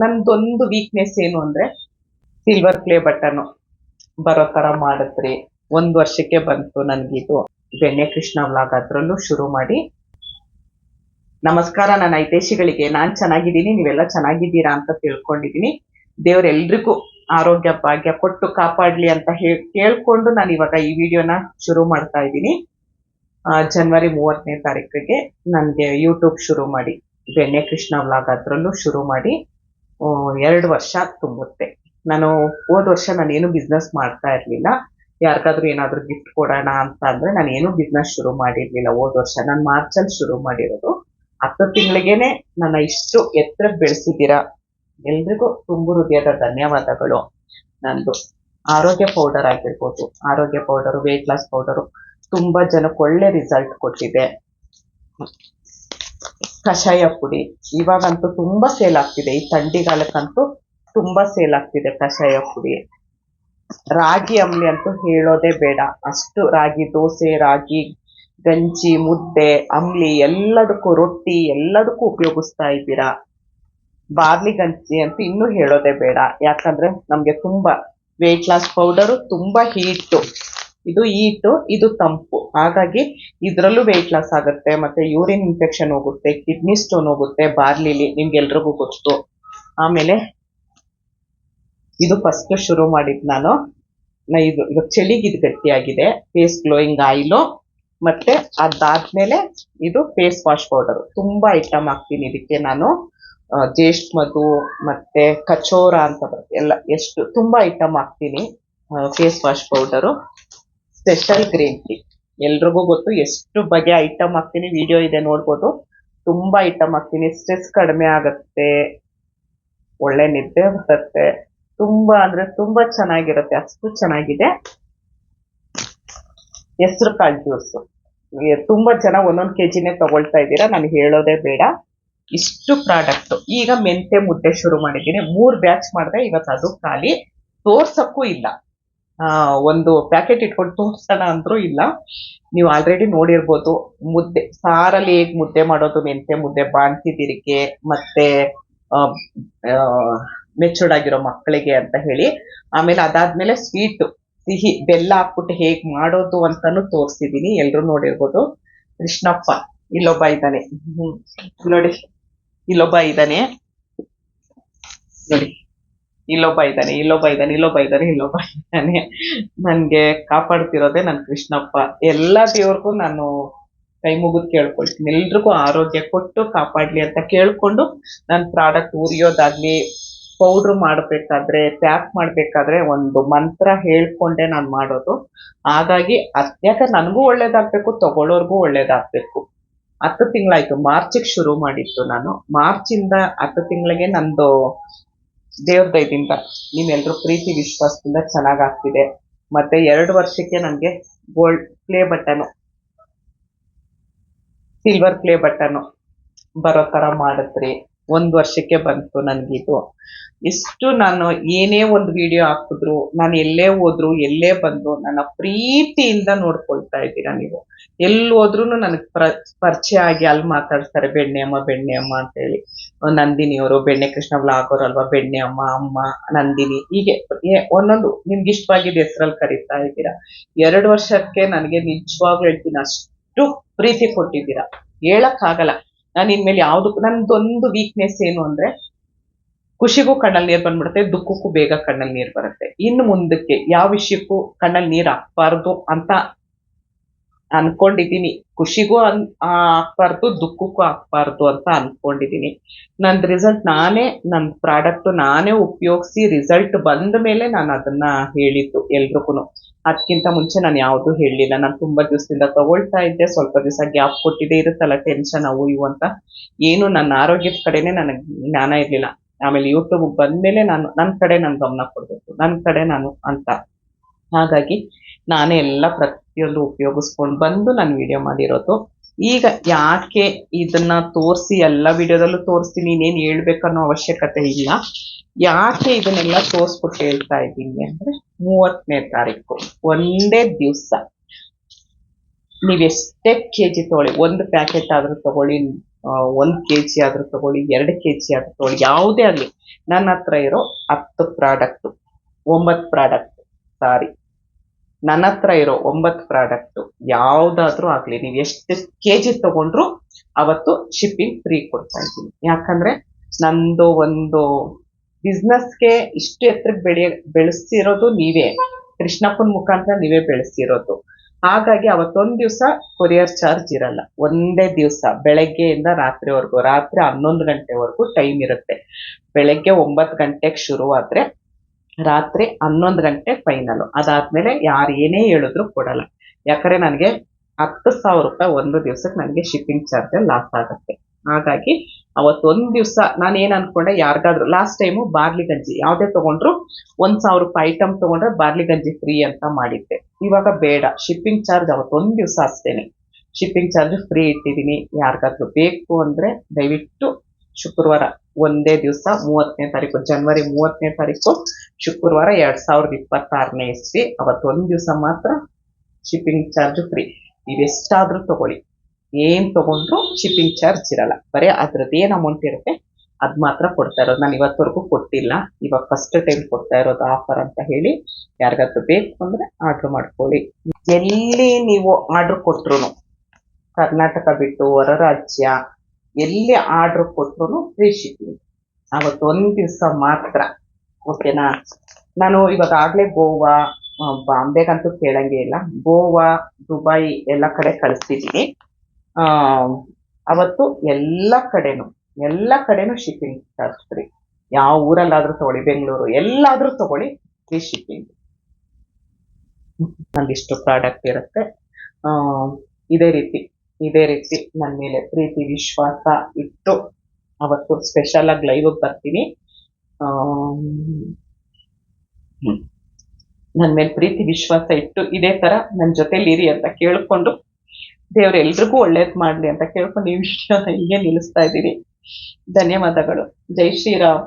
ನಂದೊಂದು ವೀಕ್ನೆಸ್ ಏನು ಅಂದ್ರೆ ಸಿಲ್ವರ್ ಪ್ಲೇ ಬಟನ್ ಬರೋ ತರ ಮಾಡಿದ್ರಿ. 1 ವರ್ಷಕ್ಕೆ ಬಂತು ನನ್ಗಿದು ಬೆಣ್ಣೆ ಕೃಷ್ಣ ವ್ಲಾಗ್. ಅದ್ರಲ್ಲೂ ಶುರು ಮಾಡಿ. ನಮಸ್ಕಾರ ನನ್ನ ಹಿತೈಷಿಗಳಿಗೆ. ನಾನ್ ಚೆನ್ನಾಗಿದ್ದೀನಿ, ನೀವೆಲ್ಲ ಚೆನ್ನಾಗಿದ್ದೀರಾ ಅಂತ ತಿಳ್ಕೊಂಡಿದ್ದೀನಿ. ದೇವ್ರೆಲ್ರಿಗೂ ಆರೋಗ್ಯ ಭಾಗ್ಯ ಕೊಟ್ಟು ಕಾಪಾಡ್ಲಿ ಅಂತ ಕೇಳ್ಕೊಂಡು ನಾನು ಇವಾಗ ಈ ವಿಡಿಯೋನ ಶುರು ಮಾಡ್ತಾ ಇದ್ದೀನಿ. ಜನವರಿ 30ನೇ ತಾರೀಕಿಗೆ ನನಗೆ ಯೂಟ್ಯೂಬ್ ಶುರು ಮಾಡಿ ಬೆಣ್ಣೆ ಕೃಷ್ಣ ವ್ಲಾಗ್ ಅದ್ರಲ್ಲೂ ಶುರು ಮಾಡಿ 2 ವರ್ಷ ತುಂಬುತ್ತೆ. ನಾನು ಹೋದ ವರ್ಷ ನಾನೇನು ಬಿಸ್ನೆಸ್ ಮಾಡ್ತಾ ಇರ್ಲಿಲ್ಲ. ಯಾರಿಗಾದ್ರೂ ಏನಾದ್ರು ಗಿಫ್ಟ್ ಕೊಡೋಣ ಅಂತ ಅಂದ್ರೆ ನಾನು ಏನು ಬಿಸ್ನೆಸ್ ಶುರು ಮಾಡಿರ್ಲಿಲ್ಲ. ಹೋದ ವರ್ಷ ನಾನು ಮಾರ್ಚಲ್ಲಿ ಶುರು ಮಾಡಿರೋದು. 10 ತಿಂಗಳಿಗೇನೆ ನನ್ನ ಇಷ್ಟು ಎತ್ತರ ಬೆಳೆಸಿದ್ದೀರಾ. ಎಲ್ರಿಗೂ ತುಂಬು ಹೃದಯದ ಧನ್ಯವಾದಗಳು. ನಂದು ಆರೋಗ್ಯ ಪೌಡರ್ ಆಗಿರ್ಬೋದು, ಆರೋಗ್ಯ ಪೌಡರು, ವೇಟ್ ಲಾಸ್ ಪೌಡರು ತುಂಬಾ ಜನಕ್ಕೆ ಒಳ್ಳೆ ರಿಸಲ್ಟ್ ಕೊಟ್ಟಿದೆ. ಕಷಾಯ ಪುಡಿ ಇವಾಗಂತೂ ತುಂಬಾ ಸೇಲ್ ಆಗ್ತಿದೆ. ಈ ಥಂಡಿಗಾಲಕ್ಕಂತೂ ತುಂಬಾ ಸೇಲ್ ಆಗ್ತಿದೆ ಕಷಾಯ ಪುಡಿ. ರಾಗಿ ಅಂಬ್ಲಿ ಅಂತೂ ಹೇಳೋದೇ ಬೇಡ. ಅಷ್ಟು ರಾಗಿ ದೋಸೆ, ರಾಗಿ ಗಂಜಿ, ಮುದ್ದೆ, ಅಂಬ್ಲಿ ಎಲ್ಲದಕ್ಕೂ, ರೊಟ್ಟಿ ಎಲ್ಲದಕ್ಕೂ ಉಪಯೋಗಿಸ್ತಾ ಇದ್ದೀರಾ. ಬಾರ್ಲಿ ಗಂಜಿ ಅಂತೂ ಇನ್ನೂ ಹೇಳೋದೇ ಬೇಡ. ಯಾಕಂದ್ರೆ ನಮ್ಗೆ ತುಂಬಾ ವೇಟ್ ಲಾಸ್ ಪೌಡರು ತುಂಬಾ ಹೀಟು, ಇದು ಹೀಟು, ಇದು ತಂಪು. ಹಾಗಾಗಿ ಇದ್ರಲ್ಲೂ ವೇಟ್ ಲಾಸ್ ಆಗುತ್ತೆ, ಮತ್ತೆ ಯೂರಿನ್ ಇನ್ಫೆಕ್ಷನ್ ಹೋಗುತ್ತೆ, ಕಿಡ್ನಿ ಸ್ಟೋನ್ ಹೋಗುತ್ತೆ ಬಾರ್ಲಿಲಿ, ನಿಮ್ಗೆಲ್ರಿಗೂ ಗೊತ್ತು. ಆಮೇಲೆ ಇದು ಫಸ್ಟ್ ಶುರು ಮಾಡಿದ್ ನಾನು. ಇದು ಚಳಿಗೆ ಇದು ಗಟ್ಟಿಯಾಗಿದೆ. ಫೇಸ್ ಗ್ಲೋಯಿಂಗ್ ಆಯಿಲು, ಮತ್ತೆ ಅದಾದ್ಮೇಲೆ ಇದು ಫೇಸ್ ವಾಶ್ ಪೌಡರ್. ತುಂಬಾ ಐಟಮ್ ಹಾಕ್ತೀನಿ ಇದಕ್ಕೆ ನಾನು. ಜೇಷ್ಠ ಮಧು ಮತ್ತೆ ಕಚೋರ ಅಂತ ಬರುತ್ತೆ, ಎಲ್ಲ ಎಷ್ಟು ತುಂಬಾ ಐಟಮ್ ಹಾಕ್ತೀನಿ. Face wash powder, special green tea, ಎಲ್ರಿಗೂ ಗೊತ್ತು ಎಷ್ಟು ಬಗೆಯ ಐಟಮ್ ಹಾಕ್ತೀನಿ. ವಿಡಿಯೋ ಇದೆ ನೋಡ್ಬೋದು. ತುಂಬಾ ಐಟಮ್ ಹಾಕ್ತೀನಿ. ಸ್ಟ್ರೆಸ್ ಕಡಿಮೆ ಆಗುತ್ತೆ, ಒಳ್ಳೆ ನಿದ್ದೆ ಬರುತ್ತೆ, ತುಂಬಾ ಅಂದ್ರೆ ತುಂಬಾ ಚೆನ್ನಾಗಿರುತ್ತೆ. ಅಷ್ಟು ಚೆನ್ನಾಗಿದೆ. ಹೆಸರು ಕಾಳು ಜ್ಯೂಸ್ ತುಂಬಾ ಜನ 1 kgನೇ ತಗೊಳ್ತಾ ಇದ್ದೀರಾ, ನಾನು ಹೇಳೋದೇ ಬೇಡ. ಇಷ್ಟು ಪ್ರಾಡಕ್ಟ್. ಈಗ ಮೆಂತೆ ಮುದ್ದೆ ಶುರು ಮಾಡಿದ್ದೀನಿ. 3 ಬ್ಯಾಚ್ ಮಾಡಿದೆ. ಇವತ್ತು ಅದು ಖಾಲಿ. ತೋರ್ಸಕ್ಕೂ ಇಲ್ಲ. ಒಂದು ಪ್ಯಾಕೆಟ್ ಇಟ್ಕೊಂಡು ತೋರ್ಸೋಣ ಅಂದ್ರೂ ಇಲ್ಲ. ನೀವು ಆಲ್ರೆಡಿ ನೋಡಿರ್ಬೋದು. ಮುದ್ದೆ ಸಾರಲ್ಲಿ ಹೇಗ್ ಮುದ್ದೆ ಮಾಡೋದು, ಮೆಂತೆ ಮುದ್ದೆ ಬಾಣ್ತಿದಿರಿಗೆ ಮತ್ತೆ ಮೆಚೂರ್ಡ್ ಆಗಿರೋ ಮಕ್ಕಳಿಗೆ ಅಂತ ಹೇಳಿ. ಆಮೇಲೆ ಅದಾದ್ಮೇಲೆ ಸ್ವೀಟ್ ಸಿಹಿ ಬೆಲ್ಲ ಹಾಕ್ಬಿಟ್ಟು ಹೇಗ್ ಮಾಡೋದು ಅಂತಾನು ತೋರಿಸಿದೀನಿ. ಎಲ್ರು ನೋಡಿರ್ಬೋದು. ಕೃಷ್ಣಪ್ಪ ಇಲ್ಲೊಬ್ಬ ಇದ್ದಾನೆ ನೋಡಿ, ಇಲ್ಲೊಬ್ಬ ಇದ್ದಾನೆ ನೋಡಿ, ಇಲ್ಲೊಬ್ಬ ಇದ್ದಾನೆ. ನನ್ಗೆ ಕಾಪಾಡ್ತಿರೋದೇ ನನ್ ಕೃಷ್ಣಪ್ಪ. ಎಲ್ಲಾ ದೇವ್ರಿಗೂ ನಾನು ಕೈ ಮುಗಿದು ಕೇಳ್ಕೊಳ್ತೀನಿ. ಎಲ್ರಿಗೂ ಆರೋಗ್ಯ ಕೊಟ್ಟು ಕಾಪಾಡ್ಲಿ ಅಂತ ಕೇಳ್ಕೊಂಡು ನನ್ ಪ್ರಾಡಕ್ಟ್ ಉರಿಯೋದಾಗ್ಲಿ, ಪೌಡ್ರ್ ಮಾಡ್ಬೇಕಾದ್ರೆ, ಪ್ಯಾಕ್ ಮಾಡ್ಬೇಕಾದ್ರೆ ಒಂದು ಮಂತ್ರ ಹೇಳ್ಕೊಂಡೆ ನಾನು ಮಾಡೋದು. ಹಾಗಾಗಿ ಯಾಕಂದ್ರೆ ನನಗೂ ಒಳ್ಳೇದಾಗ್ಬೇಕು, ತಗೊಳ್ಳೋರ್ಗೂ ಒಳ್ಳೇದಾಗ್ಬೇಕು. 10 ತಿಂಗಳಾಯ್ತು. ಮಾರ್ಚಿಗೆ ಶುರು ಮಾಡಿತ್ತು ನಾನು. ಮಾರ್ಚಿಂದ 10 ತಿಂಗಳಿಗೆ ನಂದು ದೇವ್ರ ದಯದಿಂದ, ನೀವೆಲ್ಲರೂ ಪ್ರೀತಿ ವಿಶ್ವಾಸದಿಂದ ಚೆನ್ನಾಗಾಗ್ತಿದೆ. ಮತ್ತೆ 2 ವರ್ಷಕ್ಕೆ ನನಗೆ gold play button, silver play button ಬರೋ ತರ ಮಾಡಿದ್ರಿ. 1 ವರ್ಷಕ್ಕೆ ಬಂತು ನನ್ಗಿದು. ಇಷ್ಟು ನಾನು ಏನೇ ಒಂದು ವಿಡಿಯೋ ಹಾಕಿದ್ರು, ನಾನು ಎಲ್ಲೇ ಹೋದ್ರು, ಎಲ್ಲೇ ಬಂದು ನನ್ನ ಪ್ರೀತಿಯಿಂದ ನೋಡ್ಕೊಳ್ತಾ ಇದ್ದೀರಾ ನೀವು. ಎಲ್ಲಿ ಹೋದ್ರು ನನಗೆ ಪರಿಚಯ ಆಗಿ ಅಲ್ಲಿ ಮಾತಾಡ್ತಾರೆ, ಬೆಣ್ಣೆ ಅಮ್ಮ ಅಂತ ಹೇಳಿ. ನಂದಿನಿಯವರು, ಬೆಣ್ಣೆ ಕೃಷ್ಣ ವ್ಲಾಗ್ ಅವರಲ್ವಾ, ಬೆಣ್ಣೆ ಅಮ್ಮ ನಂದಿನಿ, ಹೀಗೆ ಒಂದೊಂದು ನಿಮ್ಗೆ ಇಷ್ಟವಾಗಿದ್ದ ಹೆಸರಲ್ಲಿ ಕರೀತಾ ಇದ್ದೀರಾ. 2 ವರ್ಷಕ್ಕೆ ನನಗೆ ನಿಜವಾಗ್ಲೂ ಹೇಳ್ತೀನಿ, ಅಷ್ಟು ಪ್ರೀತಿ ಕೊಟ್ಟಿದ್ದೀರಾ, ಹೇಳಕ್ ಆಗಲ್ಲ. ನಾನು ಇನ್ಮೇಲೆ ನಂದೊಂದು ವೀಕ್ನೆಸ್ ಏನು ಅಂದ್ರೆ, ಖುಷಿಗೂ ಕಣ್ಣಲ್ಲಿ ನೀರು ಬಂದ್ಬಿಡುತ್ತೆ, ದುಃಖಕ್ಕೂ ಬೇಗ ಕಣ್ಣಲ್ಲಿ ನೀರು ಬರುತ್ತೆ. ಇನ್ನು ಮುಂದಕ್ಕೆ ಯಾವ ವಿಷಯಕ್ಕೂ ಕಣ್ಣಲ್ಲಿ ನೀರು ಹಾಕ್ಬಾರ್ದು ಅಂತ ಅನ್ಕೊಂಡಿದೀನಿ. ಖುಷಿಗೂ ಹಾಕ್ಬಾರ್ದು, ದುಃಖಕ್ಕೂ ಹಾಕ್ಬಾರ್ದು ಅಂತ ಅನ್ಕೊಂಡಿದೀನಿ. ನನ್ ರಿಸಲ್ಟ್ ನನ್ ಪ್ರಾಡಕ್ಟ್ ನಾನೇ ಉಪಯೋಗಿಸಿ ರಿಸಲ್ಟ್ ಬಂದ ಮೇಲೆ ನಾನು ಅದನ್ನ ಹೇಳಿದ್ದು ಎಲ್ರಿಗೂ. ಅದಕ್ಕಿಂತ ಮುಂಚೆ ನಾನು ಯಾವ್ದು ಹೇಳಲಿಲ್ಲ. ನಾನು ತುಂಬಾ ದಿವಸದಿಂದ ತಗೊಳ್ತಾ ಇದ್ದೆ, ಸ್ವಲ್ಪ ದಿವಸ ಗ್ಯಾಪ್ ಕೊಟ್ಟಿದೆ. ಇರುತ್ತಲ್ಲ ಟೆನ್ಷನ್ ಅವು ಇವು ಅಂತ. ಏನು ನನ್ನ ಆರೋಗ್ಯದ ಕಡೆನೆ ನನಗೆ ಜ್ಞಾನ ಇರ್ಲಿಲ್ಲ. ಆಮೇಲೆ ಯೂಟ್ಯೂಬ್ ಬಂದ್ಮೇಲೆ ನನ್ನ ಕಡೆ ನಾನು ಗಮನ ಕೊಡ್ಬೇಕು, ನನ್ನ ಕಡೆ ನಾನು ಅಂತ. ಹಾಗಾಗಿ ನಾನೇ ಎಲ್ಲ ಪ್ರತಿಯೊಂದು ಉಪಯೋಗಿಸ್ಕೊಂಡು ಬಂದು ನಾನು ವಿಡಿಯೋ ಮಾಡಿರೋದು. ಈಗ ಯಾಕೆ ಇದನ್ನ ತೋರಿಸಿ ಎಲ್ಲ ವಿಡಿಯೋದಲ್ಲೂ ತೋರಿಸ್ತೀನಿ, ಇನ್ನೇನು ಹೇಳ್ಬೇಕನ್ನೋ ಅವಶ್ಯಕತೆ ಇಲ್ಲ. ಯಾಕೆ ಇದನ್ನೆಲ್ಲ ತೋರಿಸ್ಬಿಟ್ಟು ಹೇಳ್ತಾ ಇದ್ದೀನಿ ಅಂದ್ರೆ, 30ನೇ ತಾರೀಕು ಒಂದೇ ದಿವಸ ನೀವೆಷ್ಟೇ kg ತಗೊಳ್ಳಿ, 1 ಪ್ಯಾಕೆಟ್ ಆದ್ರೂ ತಗೊಳ್ಳಿ, 1 kg ಆದ್ರೂ ತಗೊಳ್ಳಿ, 2 kg ಆದ್ರೂ ತಗೊಳ್ಳಿ, ಯಾವುದೇ ಆಗಲಿ ನನ್ನ ಹತ್ರ ಇರೋ 10 ಪ್ರಾಡಕ್ಟ್ 9 ಪ್ರಾಡಕ್ಟ್ ಸಾರಿ ನನ್ನ ಹತ್ರ ಇರೋ 9 ಪ್ರಾಡಕ್ಟ್ ಯಾವ್ದಾದ್ರೂ ಆಗ್ಲಿ ನೀವು ಎಷ್ಟು kg ತಗೊಂಡ್ರು ಅವತ್ತು ಶಿಪ್ಪಿಂಗ್ ಫ್ರೀ ಕೊಡ್ತಾ ಇದ್ದೀನಿ. ಯಾಕಂದ್ರೆ ನಂದು ಒಂದು ಬಿಸ್ನೆಸ್ಗೆ ಇಷ್ಟು ಎತ್ತರಕ್ಕೆ ಬೆಳೆಸಿರೋದು ನೀವೇ, ಕೃಷ್ಣಪ್ಪನ ಮುಖಾಂತರ ನೀವೇ ಬೆಳೆಸಿರೋದು. ಹಾಗಾಗಿ ಅವತ್ತೊಂದ್ ದಿವಸ ಕೊರಿಯರ್ ಚಾರ್ಜ್ ಇರಲ್ಲ. ಒಂದೇ ದಿವಸ ಬೆಳಗ್ಗೆಯಿಂದ ರಾತ್ರಿವರೆಗೂ, ರಾತ್ರಿ 11 ಗಂಟೆವರೆಗೂ ಟೈಮ್ ಇರುತ್ತೆ. ಬೆಳಗ್ಗೆ 9 ಗಂಟೆಗೆ ಶುರುವಾದ್ರೆ ರಾತ್ರಿ 11 ಗಂಟೆ ಫೈನಲ್. ಅದಾದ್ಮೇಲೆ ಯಾರು ಏನೇ ಹೇಳಿದ್ರು ಕೊಡಲ್ಲ. ಯಾಕಂದ್ರೆ ನನಗೆ 10,000 ರೂಪಾಯಿ ಒಂದು ದಿವಸಕ್ಕೆ ನನಗೆ ಶಿಪ್ಪಿಂಗ್ ಚಾರ್ಜ್ ಲಾಸ್ ಆಗುತ್ತೆ. ಹಾಗಾಗಿ ಅವತ್ತೊಂದ್ ದಿವಸ ನಾನು ಏನ್ ಅನ್ಕೊಂಡೆ, ಯಾರಿಗಾದ್ರೂ ಲಾಸ್ಟ್ ಟೈಮು ಬಾರ್ಲಿ ಗಂಜಿ ಯಾವ್ದೇ ತಗೊಂಡ್ರು 1,000 ರೂಪಾಯಿ ಐಟಮ್ ತಗೊಂಡ್ರೆ ಬಾರ್ಲಿ ಗಂಜಿ ಫ್ರೀ ಅಂತ ಮಾಡಿದ್ದೆ. ಇವಾಗ ಬೇಡ, ಶಿಪ್ಪಿಂಗ್ ಚಾರ್ಜ್ ಅವತ್ತೊಂದ್ ದಿವಸ ಅಷ್ಟೇನೆ ಶಿಪ್ಪಿಂಗ್ ಚಾರ್ಜ್ ಫ್ರೀ ಇಟ್ಟಿದ್ದೀನಿ. ಯಾರಿಗಾದ್ರೂ ಬೇಕು ಅಂದ್ರೆ ದಯವಿಟ್ಟು ಶುಕ್ರವಾರ ಒಂದೇ ದಿವಸ 30ನೇ ತಾರೀಕು, ಜನವರಿ 30ನೇ ತಾರೀಕು ಶುಕ್ರವಾರ 2026ನೇ ಇಸ್ವಿ, ಅವತ್ತೊಂದ್ ದಿವಸ ಮಾತ್ರ ಶಿಪ್ಪಿಂಗ್ ಚಾರ್ಜ್ ಫ್ರೀ. ನೀವೆಷ್ಟಾದ್ರೂ ತಗೊಳ್ಳಿ, ಏನ್ ತಗೊಂಡ್ರು ಶಿಪ್ಪಿಂಗ್ ಚಾರ್ಜ್ ಇರಲ್ಲ. ಬರೀ ಅದ್ರದ್ದು ಏನ್ ಅಮೌಂಟ್ ಇರುತ್ತೆ ಅದ್ ಮಾತ್ರ ಕೊಡ್ತಾ ಇರೋದು. ನಾನು ಇವತ್ತವರೆಗೂ ಕೊಟ್ಟಿಲ್ಲ, ಇವಾಗ ಫಸ್ಟ್ ಟೈಮ್ ಕೊಡ್ತಾ ಇರೋದು ಆಫರ್ ಅಂತ ಹೇಳಿ. ಯಾರಿಗಾದ್ರೂ ಬೇಕು ಅಂದ್ರೆ ಆರ್ಡರ್ ಮಾಡ್ಕೊಳ್ಳಿ. ಎಲ್ಲಿ ನೀವು ಆರ್ಡರ್ ಕೊಟ್ರು, ಕರ್ನಾಟಕ ಬಿಟ್ಟು ಹೊರ ರಾಜ್ಯ ಎಲ್ಲಿ ಆರ್ಡರ್ ಕೊಟ್ರು ಫ್ರೀ ಶಿಪ್ಪಿಂಗ್ ಅವತ್ತೊಂದ್ ದಿವಸ ಮಾತ್ರ. ಓಕೆನಾ? ನಾನು ಇವಾಗ ಆಗ್ಲೇ ಗೋವಾ, ಬಾಂಬೆಗಂತೂ ಕೇಳಂಗೆ ಇಲ್ಲ, ಗೋವಾ, ದುಬೈ ಎಲ್ಲ ಕಡೆ ಕಳಿಸ್ತಿದ್ದೀನಿ. ಅವತ್ತು ಎಲ್ಲ ಕಡೆನೂ ಶಿಪ್ಪಿಂಗ್ ಚಾರ್ಜ್ ಫ್ರೀ. ಯಾವ ಊರಲ್ಲಾದ್ರೂ ತಗೊಳ್ಳಿ, ಬೆಂಗಳೂರು ಎಲ್ಲಾದ್ರೂ ತಗೊಳ್ಳಿ, ಫ್ರೀ ಶಿಪ್ಪಿಂಗ್. ನಂದಿಷ್ಟು ಪ್ರಾಡಕ್ಟ್ ಇರುತ್ತೆ. ಇದೇ ರೀತಿ ನನ್ನ ಮೇಲೆ ಪ್ರೀತಿ ವಿಶ್ವಾಸ ಇಟ್ಟು ಅವತ್ತು ಸ್ಪೆಷಲ್ ಆಗಿ ಲೈವ್ ಬರ್ತೀನಿ. ನನ್ನ ಮೇಲೆ ಪ್ರೀತಿ ವಿಶ್ವಾಸ ಇಟ್ಟು ಇದೇ ತರ ನನ್ನ ಜೊತೆಲಿ ಇರಿ ಅಂತ ಕೇಳ್ಕೊಂಡು, ದೇವ್ರು ಎಲ್ರಿಗೂ ಒಳ್ಳೇದ್ ಮಾಡ್ಲಿ ಅಂತ ಕೇಳ್ಕೊಂಡು ಈ ವಿಷಯ ಹೀಗೆ ನಿಲ್ಲಿಸ್ತಾ ಇದ್ದೀನಿ. ಧನ್ಯವಾದಗಳು. ಜೈ ಶ್ರೀರಾಮ್.